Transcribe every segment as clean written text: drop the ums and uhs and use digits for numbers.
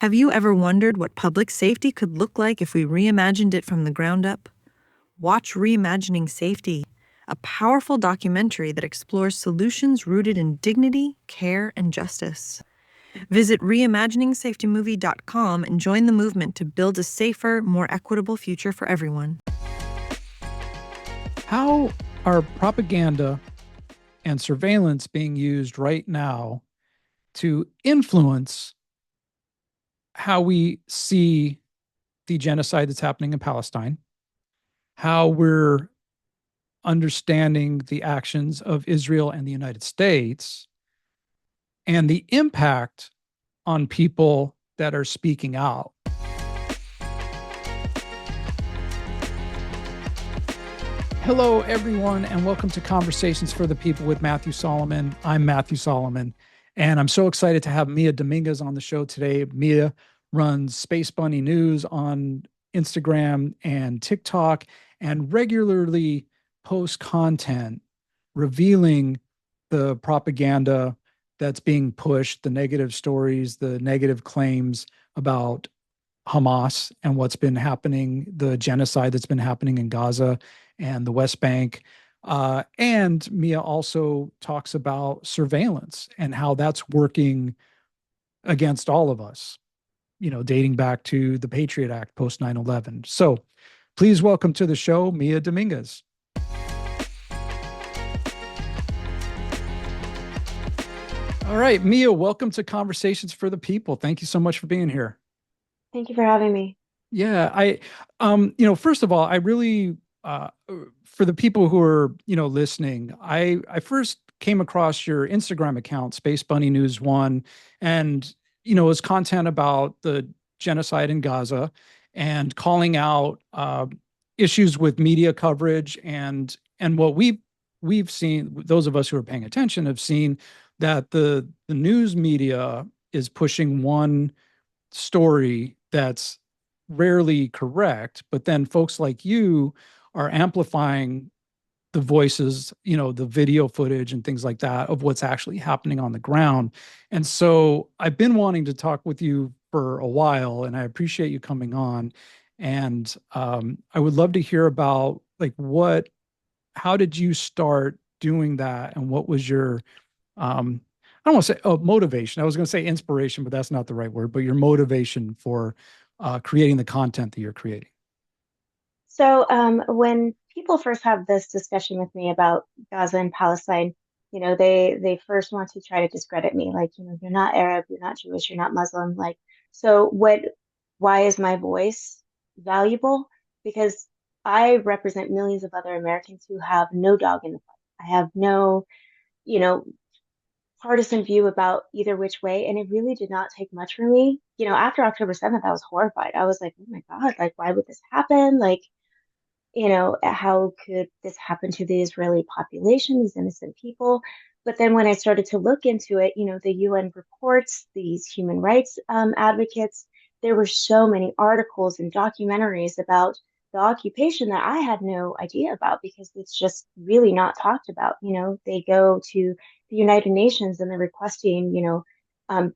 Have you ever wondered what public safety could look like if we reimagined it from the ground up? Watch Reimagining Safety, a powerful documentary that explores solutions rooted in dignity, care, and justice. Visit reimaginingsafetymovie.com and join the movement to build a safer, more equitable future for everyone. How are propaganda and surveillance being used right now to influence how we see the genocide that's happening in Palestine, how we're understanding the actions of Israel and the United States, and the impact on people that are speaking out? Hello, everyone, and welcome to Conversations for the People with Matthew Solomon. I'm Matthew Solomon, and I'm so excited to have Mea Dominguez on the show today. Mea runs Space Bunny News on Instagram and TikTok and regularly posts content revealing the propaganda that's being pushed, the negative stories, the negative claims about Hamas and what's been happening, the genocide that's been happening in Gaza and the West Bank. And Mea also talks about surveillance and how that's working against all of us, dating back to the Patriot Act post 9/11. So please welcome to the show, Mea Dominguez. All right, Mea, welcome to Conversations for the People. Thank you so much for being here. Thank you for having me. Yeah, first of all, I really, for the people who are, listening, I first came across your Instagram account, Space Bunny News One, and it was content about the genocide in Gaza and calling out issues with media coverage and what we've seen. Those of us who are paying attention have seen that the news media is pushing one story that's rarely correct, but then folks like you are amplifying the voices, the video footage and things like that of what's actually happening on the ground. And so I've been wanting to talk with you for a while, and I appreciate you coming on. And I would love to hear about how did you start doing that, and what was your I don't want to say motivation. I was going to say inspiration, but that's not the right word. But your motivation for creating the content that you're creating. So, when people first have this discussion with me about Gaza and Palestine, they first want to try to discredit me, like, you're not Arab, you're not Jewish, you're not Muslim. Like, so why is my voice valuable? Because I represent millions of other Americans who have no dog in the fight. I have no, you know, partisan view about either which way. And it really did not take much for me. After October 7th, I was horrified. I was like, oh my God, like, why would this happen? Like, how could this happen to the Israeli population, these innocent people? But then when I started to look into it, the UN reports, these human rights advocates, there were so many articles and documentaries about the occupation that I had no idea about because it's just really not talked about. They go to the United Nations and they're requesting,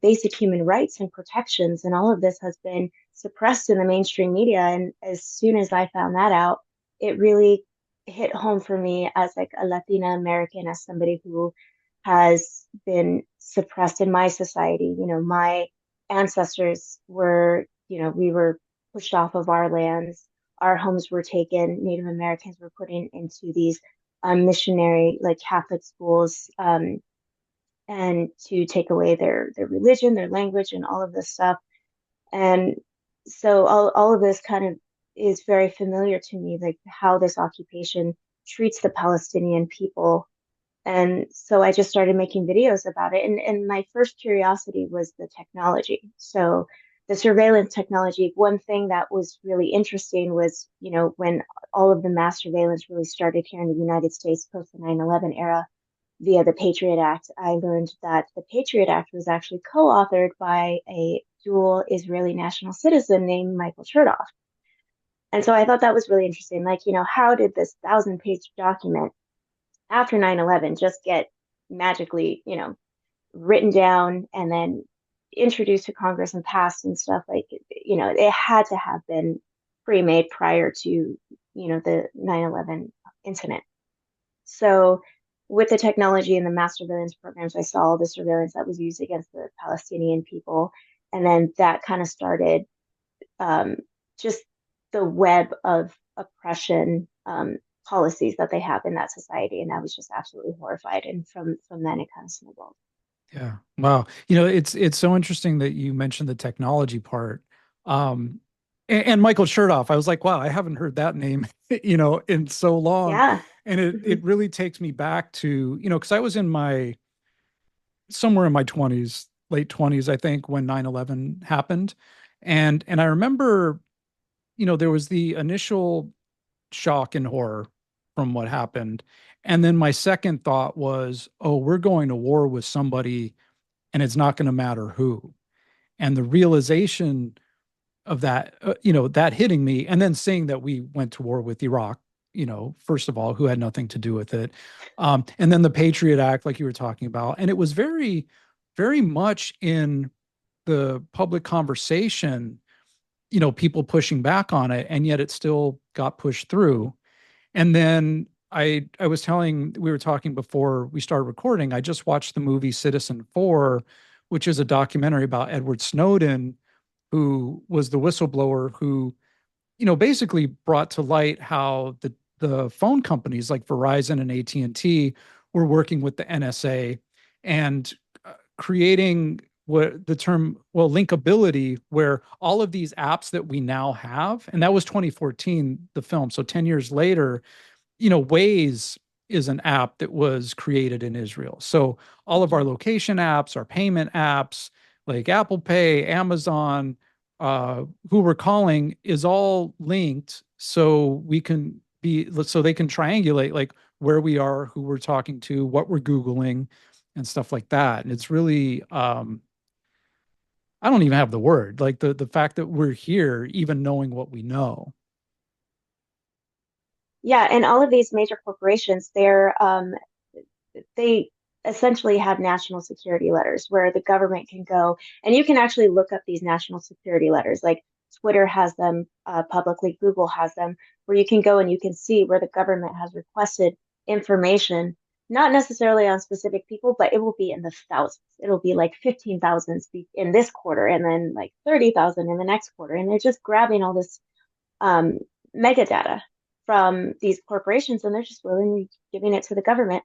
basic human rights and protections, and all of this has been suppressed in the mainstream media. And as soon as I found that out, it really hit home for me as like a Latina American, as somebody who has been suppressed in my society. My ancestors were, we were pushed off of our lands. Our homes were taken. Native Americans were put into these missionary, like Catholic schools, and to take away their religion, their language, and all of this stuff. And so all of this kind of is very familiar to me, like how this occupation treats the Palestinian people. And so I just started making videos about it. And my first curiosity was the technology. So the surveillance technology, one thing that was really interesting was, when all of the mass surveillance really started here in the United States post the 9/11 era via the Patriot Act, I learned that the Patriot Act was actually co-authored by a dual Israeli national citizen named Michael Chertoff. And so I thought that was really interesting. Like, how did this 1,000-page document after 9/11 just get magically, written down and then introduced to Congress and passed and stuff, like, it had to have been pre-made prior to, the 9/11 incident. So with the technology and the mass surveillance programs, I saw all the surveillance that was used against the Palestinian people. And then that kind of started um, just the web of oppression policies that they have in that society. And I was just absolutely horrified. And from then it kind of snowballed. Yeah. Wow. It's so interesting that you mentioned the technology part. And Michael Chertoff, I was like, wow, I haven't heard that name, in so long. Yeah. And it Hmm. it really takes me back to, because I was in my somewhere in my 20s, late 20s, I think, when 9/11 happened. And I remember, there was the initial shock and horror from what happened. And then my second thought was, oh, we're going to war with somebody and it's not going to matter who. And the realization of that, that hitting me, and then seeing that we went to war with Iraq, first of all, who had nothing to do with it. And then the Patriot Act, like you were talking about. And it was very, very much in the public conversation, people pushing back on it, and yet it still got pushed through. And then we were talking before we started recording. I just watched the movie Citizen 4, which is a documentary about Edward Snowden, who was the whistleblower who, basically brought to light how the phone companies like Verizon and AT&T were working with the NSA and creating what the term, well, linkability, where all of these apps that we now have, and that was 2014, the film. So 10 years later, Waze is an app that was created in Israel. So all of our Hmm. location apps, our payment apps, like Apple Pay, Amazon, who we're calling, is all linked, so so they can triangulate like where we are, who we're talking to, what we're Googling, and stuff like that. And it's really, I don't even have the word, like the fact that we're here, even knowing what we know. Yeah, and all of these major corporations, they essentially have national security letters where the government can go, and you can actually look up these national security letters. Like Twitter has them publicly, Google has them, where you can go and you can see where the government has requested information, not necessarily on specific people, but it will be in the thousands. It'll be like 15,000 in this quarter, and then like 30,000 in the next quarter. And they're just grabbing all this um, mega data from these corporations, and they're just willingly giving it to the government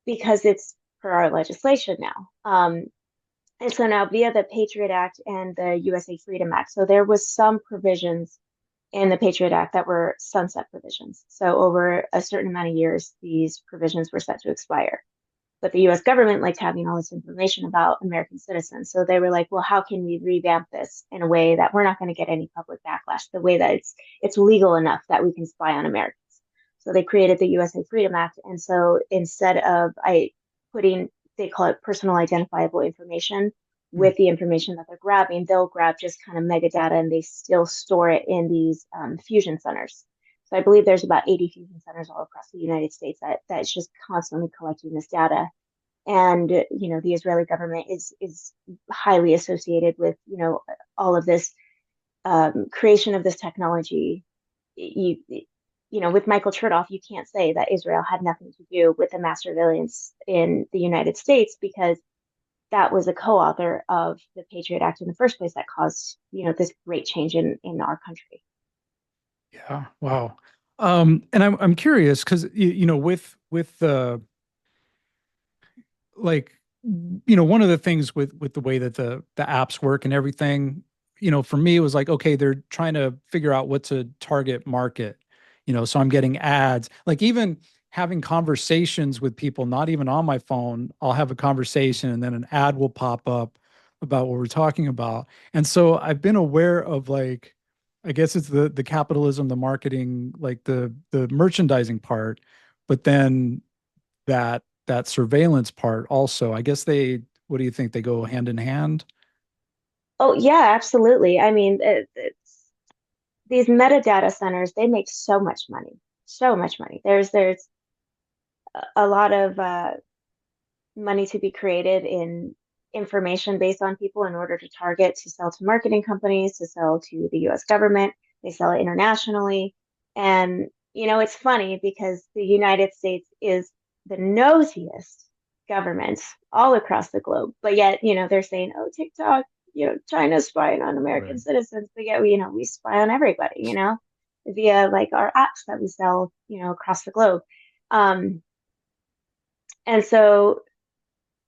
because it's per our legislation now. And so now via the Patriot Act and the USA Freedom Act, so there was some provisions in the Patriot Act that were sunset provisions. So over a certain amount of years, these provisions were set to expire. But the US government liked having all this information about American citizens. So they were like, well, how can we revamp this in a way that we're not going to get any public backlash, the way that it's legal enough that we can spy on Americans. So they created the USA Freedom Act. And so instead of putting, they call it personal identifiable information Hmm. with the information that they're grabbing, they'll grab just kind of metadata and they still store it in these fusion centers. So I believe there's about 80 fusion centers all across the United States that's just constantly collecting this data. And the Israeli government is highly associated with all of this creation of this technology. You with Michael Chertoff, you can't say that Israel had nothing to do with the mass surveillance in the United States because that was a co-author of the Patriot Act in the first place that caused this great change in our country. Yeah. Wow. And I'm curious because with the like one of the things with the way that the apps work and everything, for me it was like, okay, they're trying to figure out what's a target market, so I'm getting ads, like even having conversations with people, not even on my phone. I'll have a conversation and then an ad will pop up about what we're talking about. And so I've been aware of, like, I guess it's the capitalism, the marketing, like the merchandising part, but then that surveillance part also. I guess what do you think? They go hand in hand? Oh yeah, absolutely. I mean, these metadata centers, they make so much money. There's a lot of money to be created in information based on people in order to target, to sell to marketing companies, to sell to the US government. They sell it internationally. And, it's funny because the United States is the nosiest government all across the globe. But yet, they're saying, oh, TikTok, China's spying on American Right. citizens. But yet, we spy on everybody, via like our apps that we sell, across the globe. Um, and so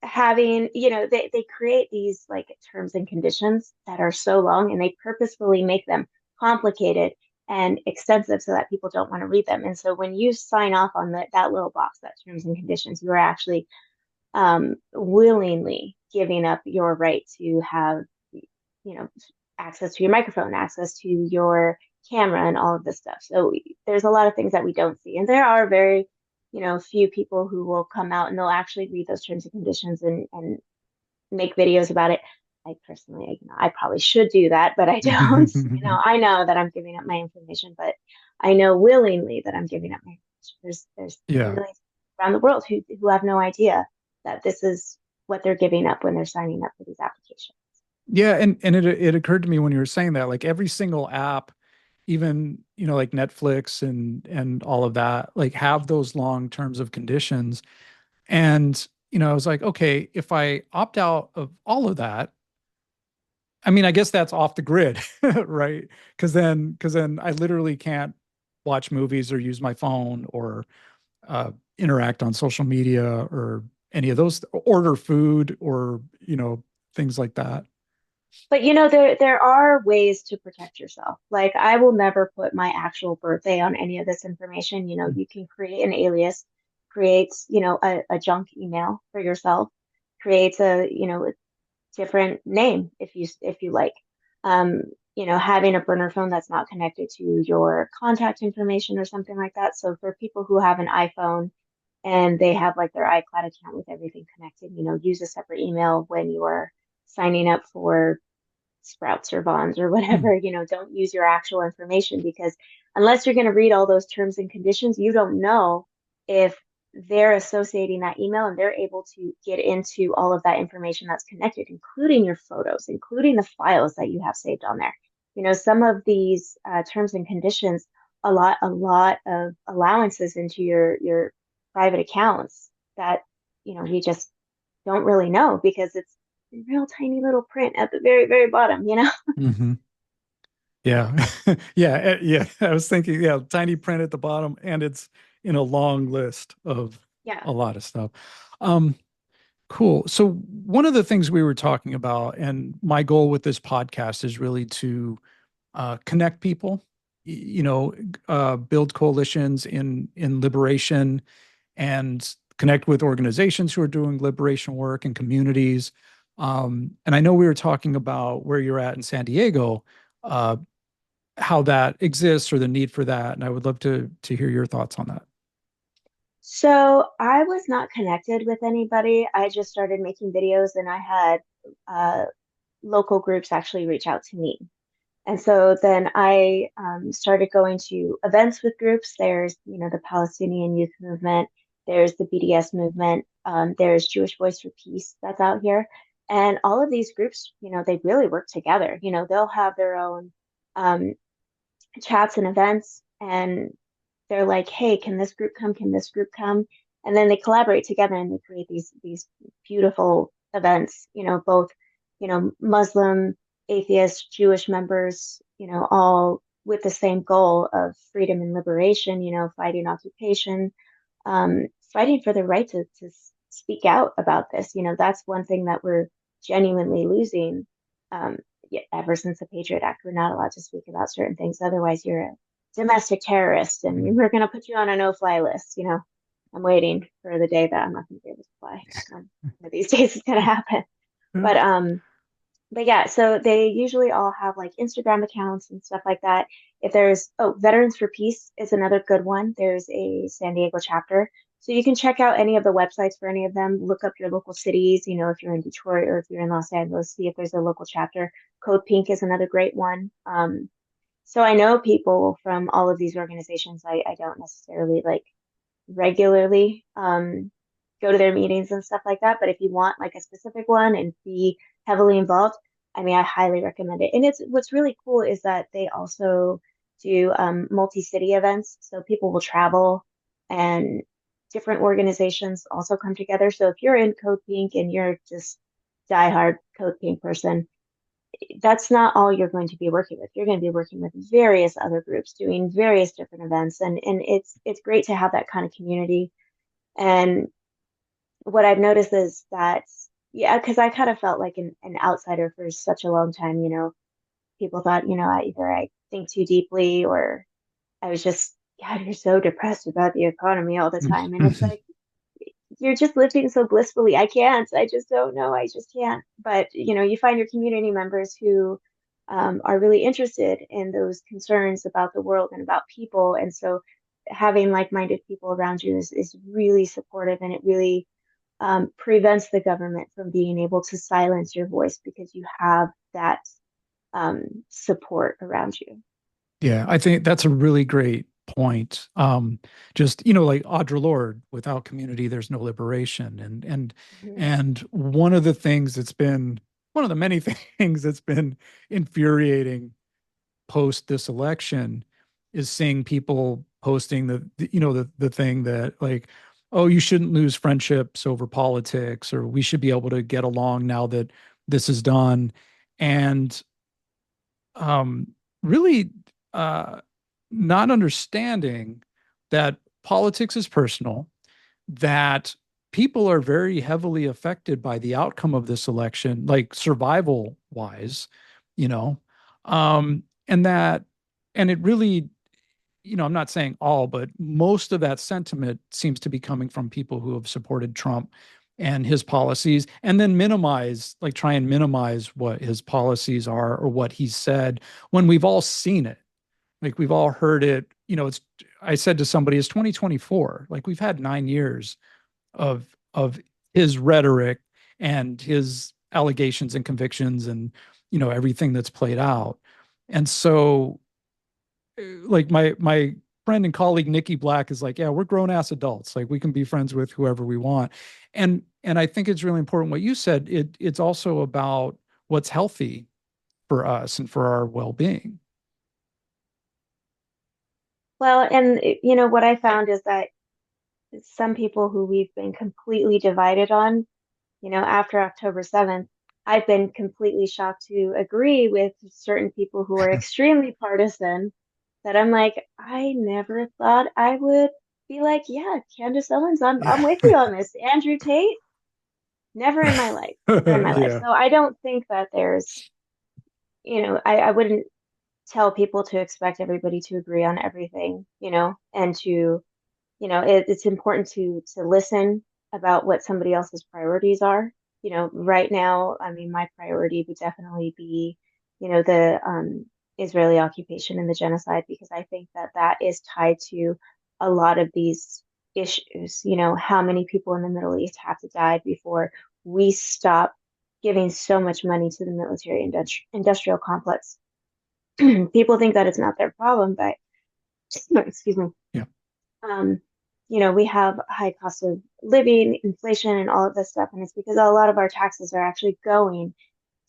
having, they create these like terms and conditions that are so long and they purposefully make them complicated and extensive so that people don't want to read them. And so when you sign off on that little box, that terms and conditions, you are actually willingly giving up your right to have, access to your microphone, access to your camera, and all of this stuff. So there's a lot of things that we don't see, and there are very, few people who will come out and they'll actually read those terms and conditions and make videos about it. I personally, I probably should do that, but I don't. I know that I'm giving up my information, but I know willingly that I'm giving up my information. There's Yeah. millions around the world who have no idea that this is what they're giving up when they're signing up for these applications. Yeah, and it occurred to me when you were saying that, like every single app, even, like Netflix and all of that, like have those long terms of conditions. And, I was like, okay, if I opt out of all of that, I mean, I guess that's off the grid, right? Because then I literally can't watch movies or use my phone or interact on social media or any of those, order food or, things like that. But there are ways to protect yourself. Like I will never put my actual birthday on any of this information. You can create an alias, create, a junk email for yourself, create a different name if you like. Um, having a burner phone that's not connected to your contact information or something like that. So for people who have an iPhone and they have like their iCloud account with everything connected, use a separate email when you're signing up for Sprouts or Bonds or Hmm. whatever. Don't use your actual information because unless you're going to read all those terms and conditions, you don't know if they're associating that email and they're able to get into all of that information that's connected, including your photos, including the files that you have saved on there. Some of these terms and conditions, a lot of allowances into your private accounts that, we just don't really know because it's in real tiny little print at the very, very bottom. Hmm. Yeah. Yeah. Yeah. I was thinking, yeah, tiny print at the bottom, and it's in a long list of Yeah. a lot of stuff. Um, cool. So one of the things we were talking about, and my goal with this podcast is really to connect people, build coalitions in liberation and connect with organizations who are doing liberation work and communities. And I know we were talking about where you're at in San Diego, uh, how that exists or the need for that. And I would love to hear your thoughts on that. So I was not connected with anybody. I just started making videos and I had uh, local groups actually reach out to me. And so then I started going to events with groups. There's, the Palestinian Youth Movement. There's the BDS movement. There's Jewish Voice for Peace that's out here. And all of these groups, they really work together. They'll have their own um, chats and events, and they're like, hey, can this group come? Can this group come? And then they collaborate together and they create these beautiful events, both, Muslim, atheist, Jewish members, all with the same goal of freedom and liberation, fighting occupation, fighting for the right to speak out about this. That's one thing that we're genuinely losing. Um, yeah, ever since the Patriot Act, we're not allowed to speak about certain things. Otherwise, you're a domestic terrorist and Mhm. we're going to put you on a no-fly list. I'm waiting for the day that I'm not going to be able to fly. One of these days it's going to happen. Yeah. But but yeah, so they usually all have like Instagram accounts and stuff like that. If there's, Veterans for Peace is another good one. There's a San Diego chapter. So you can check out any of the websites for any of them. Look up your local cities, if you're in Detroit or if you're in Los Angeles, see if there's a local chapter. Code Pink is another great one. So I know people from all of these organizations. I don't necessarily like regularly go to their meetings and stuff like that. But if you want like a specific one and be heavily involved, I mean, I highly recommend it. And it's what's really cool is that they also do multi-city events. So people will travel and different organizations also come together. So if you're in Code Pink and you're just diehard Code Pink person, that's not all you're going to be working with. You're going to be working with various other groups doing various different events. And it's great to have that kind of community. And what I've noticed is that, yeah, because I kind of felt like an outsider for such a long time, people thought, either I think too deeply or I was just, God, you're so depressed about the economy all the time. And it's like, you're just living so blissfully. I can't. I just don't know. I just can't. But you find your community members who are really interested in those concerns about the world and about people. And so having like-minded people around you is really supportive, and it really prevents the government from being able to silence your voice because you have that support around you. Yeah, I think that's a really great point. Just, like Audre Lorde, without community, there's no liberation. Mhm. And one of the many things that's been infuriating post this election is seeing people posting the thing that like, oh, you shouldn't lose friendships over politics, or we should be able to get along now that this is done. And um, really uh, not understanding that politics is personal, that people are very heavily affected by the outcome of this election, like survival wise, you know, and that, and it really, I'm not saying all, but most of that sentiment seems to be coming from people who have supported Trump and his policies, and then try and minimize what his policies are or what he's said when we've all seen it. Like we've all heard it. I said to somebody, it's 2024. Like we've had 9 years of his rhetoric and his allegations and convictions and everything that's played out. And so like my friend and colleague Nikki Black is like, yeah, we're grown ass adults. Like we can be friends with whoever we want. And I think it's really important what you said. It's also about what's healthy for us and for our well-being. Well, and what I found is that some people who we've been completely divided on, after October 7th, I've been completely shocked to agree with certain people who are extremely partisan that I'm like, I never thought I would be like, yeah, Candace Owens, I'm Yeah. with you on this. Andrew Tate, never in my life, never in my life. Yeah. So I don't think that there's, I wouldn't tell people to expect everybody to agree on everything, and to it's important to listen about what somebody else's priorities are. Right now, I mean, my priority would definitely be, the Israeli occupation and the genocide, because I think that that is tied to a lot of these issues. How many people in the Middle East have to die before we stop giving so much money to the military industrial complex? People think that it's not their problem, but excuse me, Yeah. um, we have high cost of living, inflation, and all of this stuff. And it's because a lot of our taxes are actually going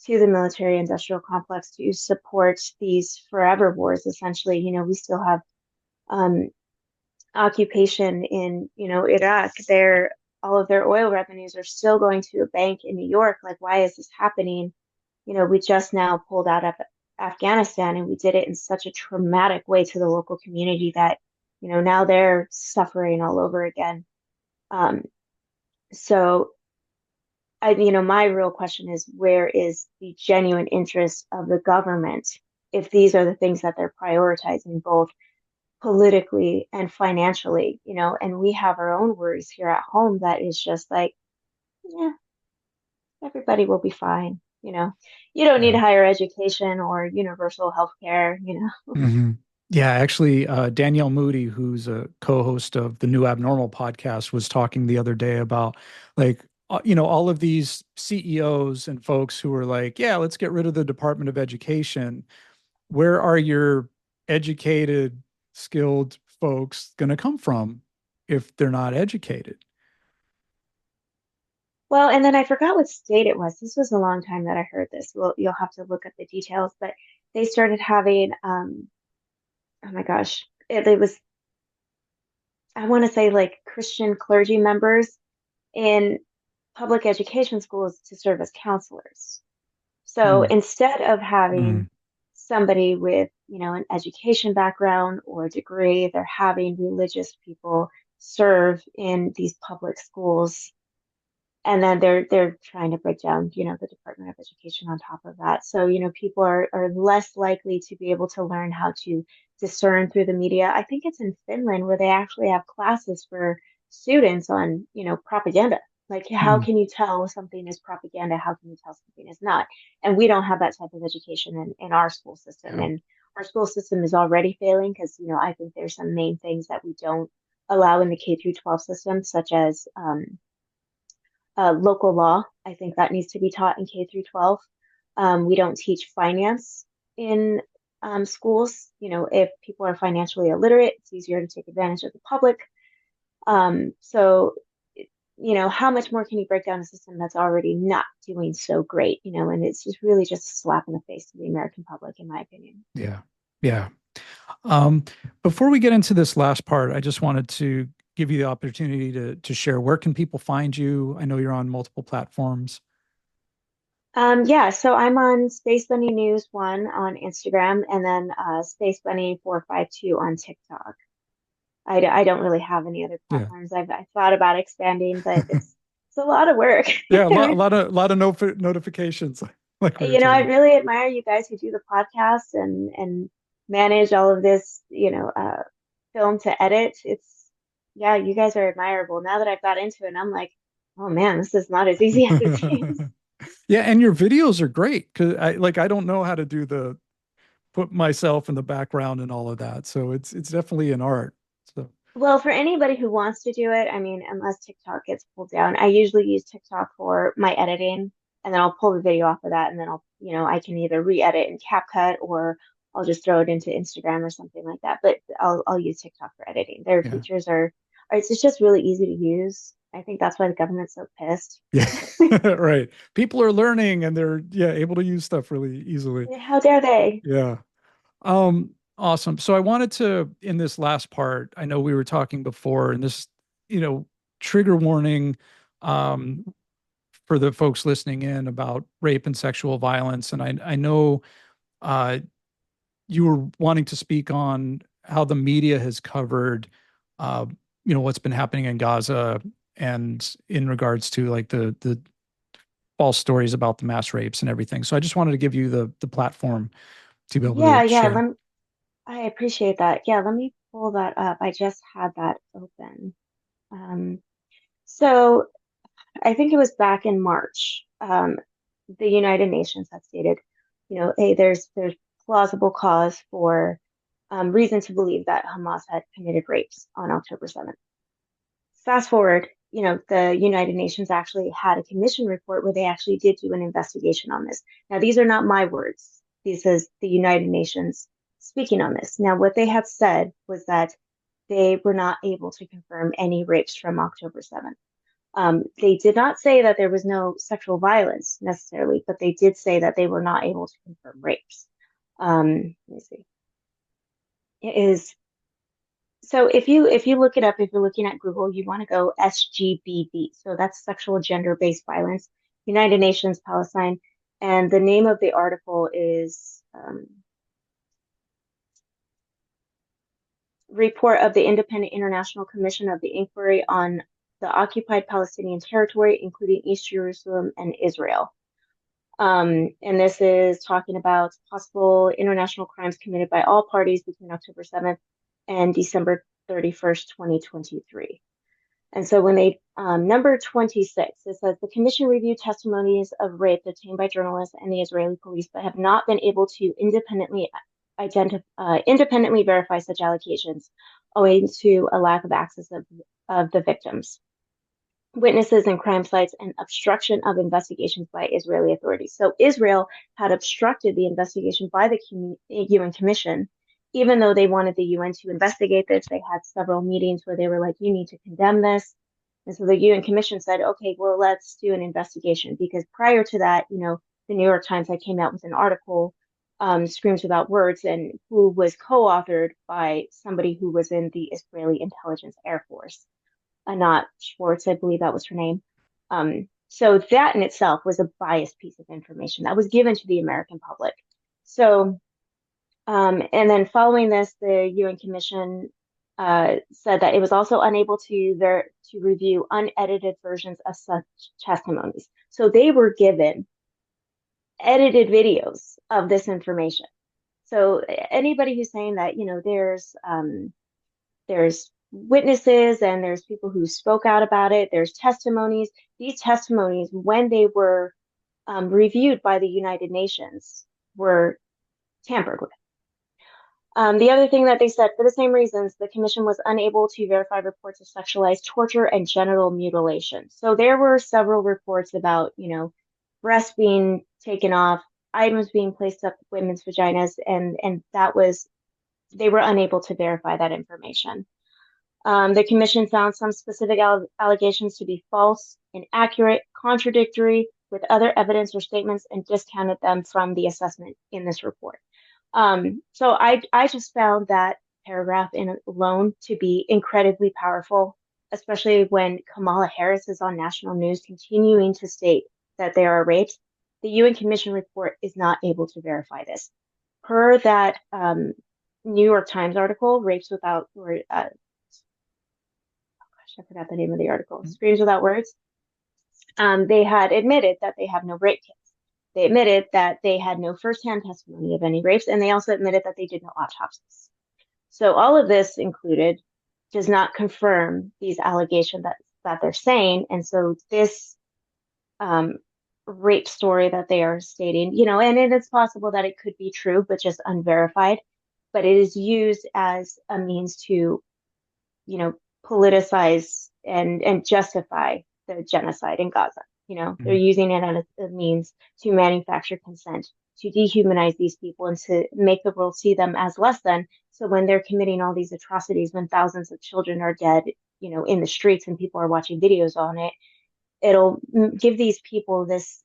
to the military industrial complex to support these forever wars, essentially. We still have um, occupation in, Iraq. All of their oil revenues are still going to a bank in New York. Like, why is this happening? We just now pulled out of Afghanistan, and we did it in such a traumatic way to the local community that, now they're suffering all over again. Um, so my real question is, where is the genuine interest of the government if these are the things that they're prioritizing both politically and financially, and we have our own worries here at home that is just like, yeah, everybody will be fine. You don't need Yeah. higher education or universal health care. Hmm. Yeah, actually, Danielle Moody, who's a co-host of the New Abnormal podcast, was talking the other day about like, all of these CEOs and folks who are like, yeah, let's get rid of the Department of Education. Where are your educated, skilled folks going to come from if they're not educated? Well, and then I forgot what state it was. This was a long time that I heard this. Well, you'll have to look up the details, but they started having, oh my gosh, it was, I want to say like Christian clergy members in public education schools to serve as counselors. So Mm, instead of having mm, somebody with, an education background or degree, they're having religious people serve in these public schools, and then they're trying to break down, the Department of Education on top of that. So, people are less likely to be able to learn how to discern through the media. I think it's in Finland where they actually have classes for students on, propaganda. Like, how mm. can you tell something is propaganda? How can you tell something is not? And we don't have that type of education in our school system. Yeah. And our school system is already failing because, I think there's some main things that we don't allow in the K through 12 system, such as local law. I think that needs to be taught in K through 12. We don't teach finance in schools. If people are financially illiterate, it's easier to take advantage of the public. So, how much more can you break down a system that's already not doing so great? And it's just really just a slap in the face to the American public, in my opinion. Yeah. Yeah. Um, Before we get into this last part, I just wanted to give you the opportunity to share where can people find you? I know you're on multiple platforms. Yeah, so I'm on Space Bunny News One on Instagram, and then Space Bunny 452 on TikTok. I don't really have any other Yeah. platforms. I thought about expanding, but it's a lot of work. Yeah, a lot of notifications, like we were I talking. really admire you guys who do the podcast and manage all of this, film to edit. Yeah, you guys are admirable. Now that I've got into it, I'm like, oh man, this is not as easy as it seems. Yeah, and your videos are great because I don't know how to do the put myself in the background and all of that. So it's definitely an art. So Well, for anybody who wants to do it, I mean, unless TikTok gets pulled down, I usually use TikTok for my editing, and then I'll pull the video off of that, and then I can either re-edit in CapCut or I'll just throw it into Instagram or something like that. But I'll use TikTok for editing. Their yeah. features it's just really easy to use. I think that's why the government's so pissed. Yeah. Right. People are learning and they're able to use stuff really easily. How dare they? Yeah. Awesome. So I wanted to, in this last part, I know we were talking before, and this, you know, trigger warning, um, for the folks listening in about rape and sexual violence. And I know, uh, you were wanting to speak on how the media has covered, uh, what's been happening in Gaza and in regards to like the false stories about the mass rapes and everything. So I just wanted to give you the platform to be able to Yeah. share. I appreciate that. Yeah, let me pull that up. I just had that open. Um, so I think it was back in March. The United Nations had stated, hey, there's plausible cause for reason to believe that Hamas had committed rapes on October 7th. Fast forward, the United Nations actually had a commission report where they actually did do an investigation on this. Now, these are not my words. This is the United Nations speaking on this. Now, what they had said was that they were not able to confirm any rapes from October 7th. They did not say that there was no sexual violence necessarily, but they did say that they were not able to confirm rapes. Let me see. It is so if you look it up, if you're looking at Google, you want to go SGBV. So that's sexual gender-based violence, United Nations Palestine, and the name of the article is Report of the Independent International Commission of the Inquiry on the Occupied Palestinian Territory, including East Jerusalem and Israel. And this is talking about possible international crimes committed by all parties between October 7th and December 31st, 2023. And so when they, number 26, it says the commission reviewed testimonies of rape obtained by journalists and the Israeli police, but have not been able to independently verify such allegations owing to a lack of access of the victims, witnesses and crime sites, and obstruction of investigations by Israeli authorities. So Israel had obstructed the investigation by the UN Commission, even though they wanted the UN to investigate this. They had several meetings where they were like, you need to condemn this. And so the UN Commission said, okay, well, let's do an investigation, because prior to that, the New York Times had came out with an article, Screams Without Words, and who was co-authored by somebody who was in the Israeli Intelligence Air Force, Anat Schwartz, I believe that was her name. So that in itself was a biased piece of information that was given to the American public. So, and then following this, the UN Commission said that it was also unable to review unedited versions of such testimonies. So they were given edited videos of this information. So anybody who's saying that, there's witnesses and there's people who spoke out about it, there's testimonies. These testimonies, when they were reviewed by the United Nations, were tampered with. The other thing that they said, for the same reasons, the commission was unable to verify reports of sexualized torture and genital mutilation. So there were several reports about, breasts being taken off, items being placed up women's vaginas, and they were unable to verify that information. The commission found some specific allegations to be false, inaccurate, contradictory with other evidence or statements, and discounted them from the assessment in this report. So I just found that paragraph in alone to be incredibly powerful, especially when Kamala Harris is on national news continuing to state that there are rapes. The UN Commission report is not able to verify this. Per that New York Times article, Rapes Without, or I forgot the name of the article, Screams Without Words, they had admitted that they have no rape kits. They admitted that they had no firsthand testimony of any rapes, and they also admitted that they did no autopsies. So all of this included does not confirm these allegations that they're saying. And so this rape story that they are stating, and it is possible that it could be true, but just unverified. But it is used as a means to, politicize and justify the genocide in Gaza. They're using it as a means to manufacture consent, to dehumanize these people and to make the world see them as less than. So when they're committing all these atrocities, when thousands of children are dead, in the streets and people are watching videos on it, it'll give these people this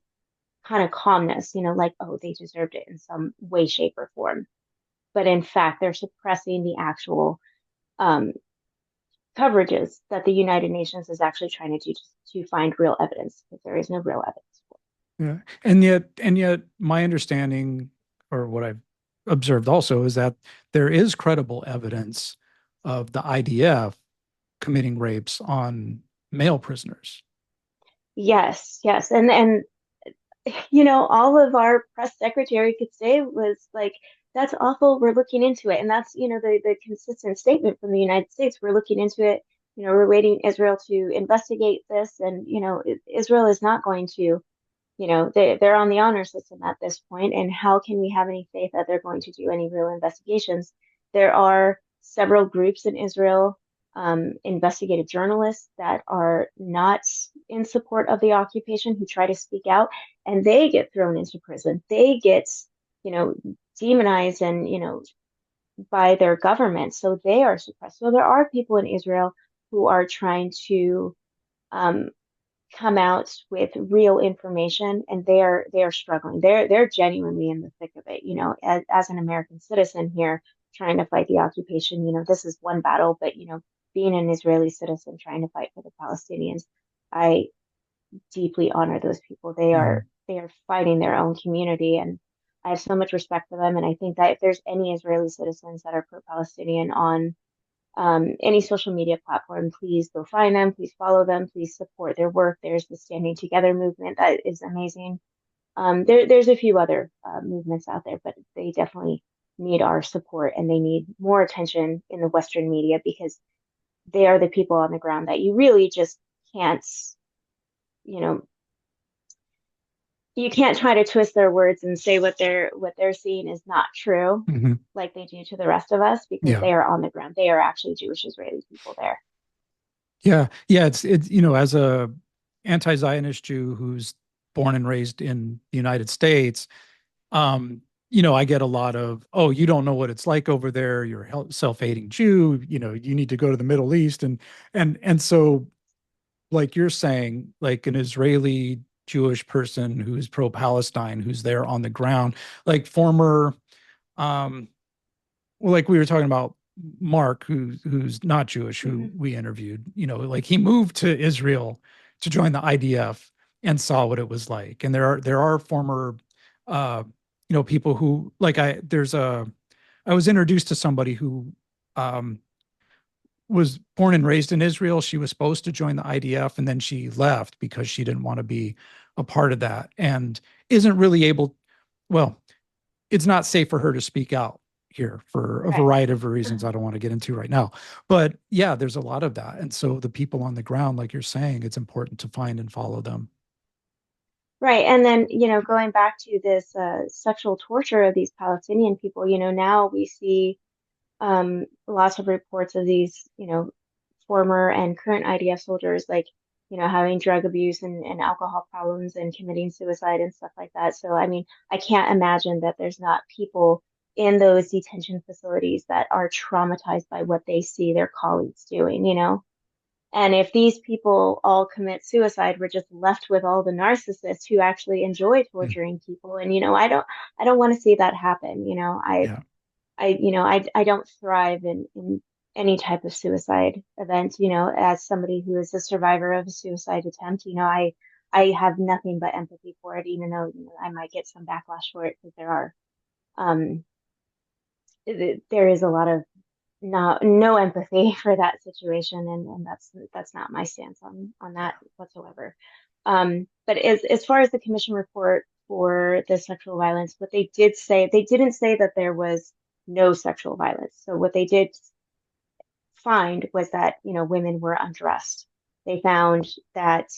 kind of calmness, like, oh, they deserved it in some way, shape, or form. But in fact, they're suppressing the actual coverages that the United Nations is actually trying to do to find real evidence, because there is no real evidence for it. Yeah. And yet my understanding, or what I've observed also, is that there is credible evidence of the IDF committing rapes on male prisoners. Yes. And all of our press secretary could say was like, that's awful. We're looking into it. And that's, the consistent statement from the United States. We're looking into it. We're waiting Israel to investigate this. And, Israel is not going to, they're on the honor system at this point. And how can we have any faith that they're going to do any real investigations? There are several groups in Israel, investigative journalists that are not in support of the occupation, who try to speak out, and they get thrown into prison. They get, demonized and, by their government. So they are suppressed. So there are people in Israel who are trying to come out with real information, and they are struggling. They're genuinely in the thick of it. As an American citizen here trying to fight the occupation, this is one battle, but being an Israeli citizen trying to fight for the Palestinians, I deeply honor those people. They are fighting their own community, and I have so much respect for them. And I think that if there's any Israeli citizens that are pro-Palestinian on any social media platform, please go find them, please follow them, please support their work. There's the Standing Together movement that is amazing. There's a few other movements out there, but they definitely need our support, and they need more attention in the Western media, because they are the people on the ground that you really just can't, you can't try to twist their words and say what they're seeing is not true, like they do to the rest of us, because they are on the ground. They are actually Jewish Israeli people there. Yeah. It's as a anti-Zionist Jew who's born and raised in the United States, I get a lot of, oh, you don't know what it's like over there. You're a self-hating Jew. You need to go to the Middle East, and so like you're saying, like an Israeli Jewish person who's pro-Palestine, who's there on the ground, like former, well, like we were talking about Mark, who's not Jewish, who Mhm. we interviewed, like he moved to Israel to join the IDF and saw what it was like. And there are former, uh, people who like I was introduced to somebody who um, was born and raised in Israel. She was supposed to join the IDF and then she left because she didn't want to be a part of that and isn't really able. Well, it's not safe for her to speak out here for a Right. variety of reasons I don't want to get into right now. But yeah, there's a lot of that. And so the people on the ground, like you're saying, it's important to find and follow them. Right. And then, going back to this sexual torture of these Palestinian people, now we see lots of reports of these, former and current IDF soldiers, like, having drug abuse and alcohol problems and committing suicide and stuff like that. So, I mean, I can't imagine that there's not people in those detention facilities that are traumatized by what they see their colleagues doing. And if these people all commit suicide, we're just left with all the narcissists who actually enjoy Yeah. torturing people. And, I don't want to see that happen. Yeah. I don't thrive in any type of suicide event, as somebody who is a survivor of a suicide attempt, I have nothing but empathy for it, even though, I might get some backlash for it because um, there is a lot of no empathy for that situation, and that's not my stance on that whatsoever. But as far as the commission report for the sexual violence, what they did say, they didn't say that there was no sexual violence. So what they did find was that women were undressed. They found that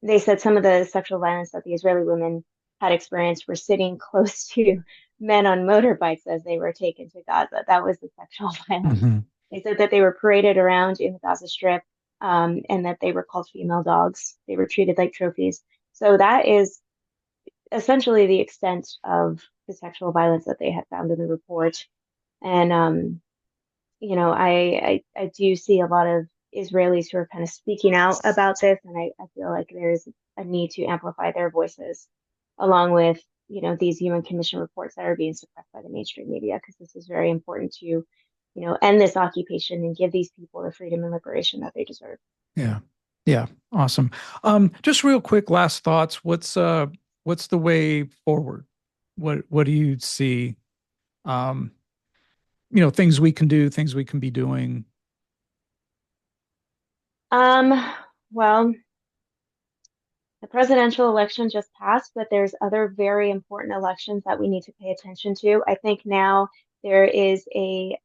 they said some of the sexual violence that the Israeli women had experienced were sitting close to men on motorbikes as they were taken to Gaza. That was the sexual violence. Mm-hmm. They said that they were paraded around in the Gaza Strip, and that they were called female dogs. They were treated like trophies. So that is essentially the extent of the sexual violence that they had found in the report. And I do see a lot of Israelis who are kind of speaking out about this, and I feel like there's a need to amplify their voices, along with these UN Commission reports that are being suppressed by the mainstream media, because this is very important to end this occupation and give these people the freedom and liberation that they deserve. Yeah. Yeah. Awesome. Just real quick, last thoughts. What's the way forward? What do you see? Um, things we can do, things we can be doing. Um, well, the presidential election just passed, but there's other very important elections that we need to pay attention to. I think now there is a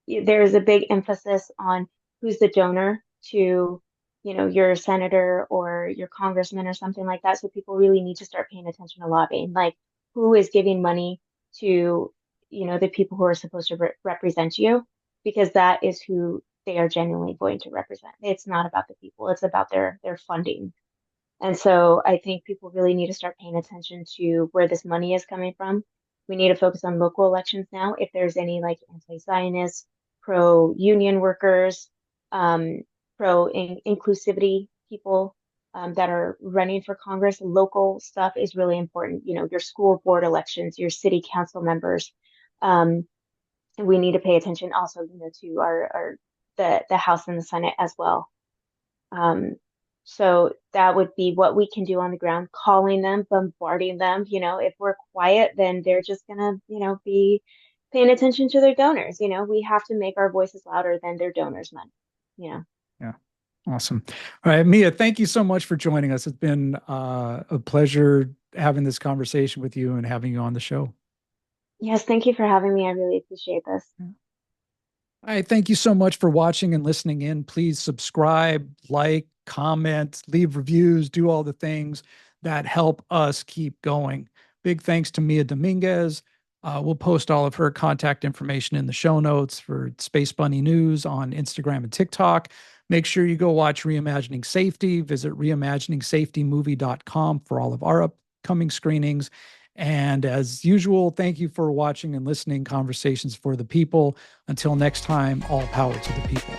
big emphasis on who's the donor to, your senator or your congressman or something like that. So people really need to start paying attention to lobbying, like who is giving money to, the people who are supposed to represent you, because that is who they are genuinely going to represent. It's not about the people; it's about their funding. And so I think people really need to start paying attention to where this money is coming from. We need to focus on local elections now. If there's any like anti-Zionist, pro-union workers, um, pro-inclusivity people that are running for Congress, local stuff is really important. Your school board elections, your city council members. Um, and we need to pay attention also, to our the House and the Senate as well. Um, so that would be what we can do on the ground, calling them, bombarding them. If we're quiet, then they're just gonna, be paying attention to their donors. We have to make our voices louder than their donors' money, you know. Yeah. Awesome. All right, Mea, thank you so much for joining us. It's been a pleasure having this conversation with you and having you on the show. Yes, thank you for having me. I really appreciate this. All right, thank you so much for watching and listening in. Please subscribe, like, comment, leave reviews, do all the things that help us keep going. Big thanks to Mea Dominguez. We'll post all of her contact information in the show notes for Space Bunny News on Instagram and TikTok. Make sure you go watch Reimagining Safety. Visit reimaginingsafetymovie.com for all of our upcoming screenings. And as usual, thank you for watching and listening. Conversations for the People. Until next time, all power to the people.